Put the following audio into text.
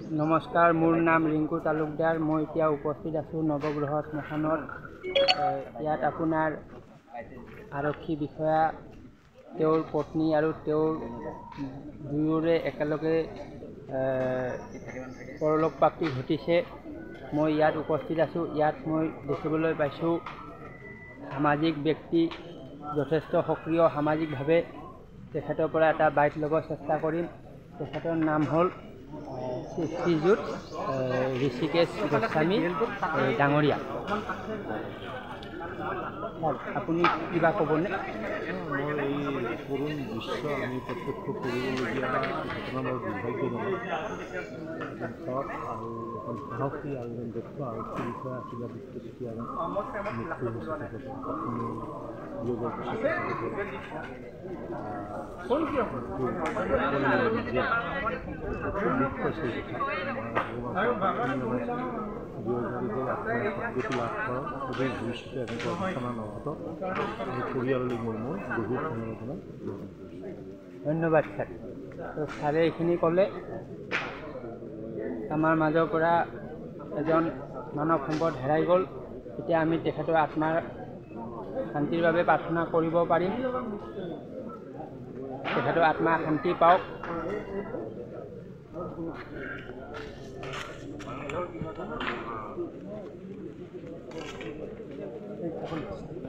নমস্কাৰ, মোৰ নাম ৰিংকু তালুকদাৰ। মই এতিয়া উপস্থিত আছোঁ নৱগ্ৰহ শ্মশানত। ইয়াত আপোনাৰ আৰক্ষী বিষয়া, তেওঁৰ পত্নী আৰু তেওঁৰ দুয়োৰে একেলগে পৰলোকপ্ৰাপ্তি ঘটিছে। মই ইয়াত উপস্থিত আছোঁ। ইয়াত মই দেখিবলৈ পাইছোঁ সামাজিক ব্যক্তি, যথেষ্ট সক্ৰিয় সামাজিকভাৱে। তেখেতৰ পৰা এটা বাইট ল'ব চেষ্টা কৰিম। তেখেতৰ নাম হ'ল শ্ৰীযুত ঋষিকেশ গোস্বামী ডাঙৰীয়া। আপুনি কিবা ক'বনে? মই এই কৰুণ দৃশ্য আমি প্ৰত্যক্ষ কৰবলগীয়া ঘটনা বৰ দুৰ্ভাগ্যজনক। এজন সৎ আৰু এখন সাহসী আৰু এজন দক্ষ আৰক্ষী বিষয়া আশীৰ্বাদ তেতিয়া মৃত্যু হৈছে তেখেতৰ পত্নী বিয়োগৰ পিছত খুব দুখ পাইছে এই কথা। বিয়োগী আপোনাৰ সদ্গতি লাভ কৰক, সদায় ভৱিষ্যতে এনেকুৱা ঘটনা নঘটক। এই পৰিয়াললৈ মই গভীৰ সমবেদনা জ্ঞাপন কৰিছোঁ। ধন্যবাদ ছাৰ। তো ছাৰে এইখিনি ক'লে। আমাৰ মাজৰ পৰা এজন মানৱ সম্পদ হেৰাই গ'ল। এতিয়া আমি তেখেতৰ আত্মাৰ শান্তিৰ বাবে প্ৰাৰ্থনা কৰিব পাৰিম। তেখেতৰ আত্মা শান্তি পাওক।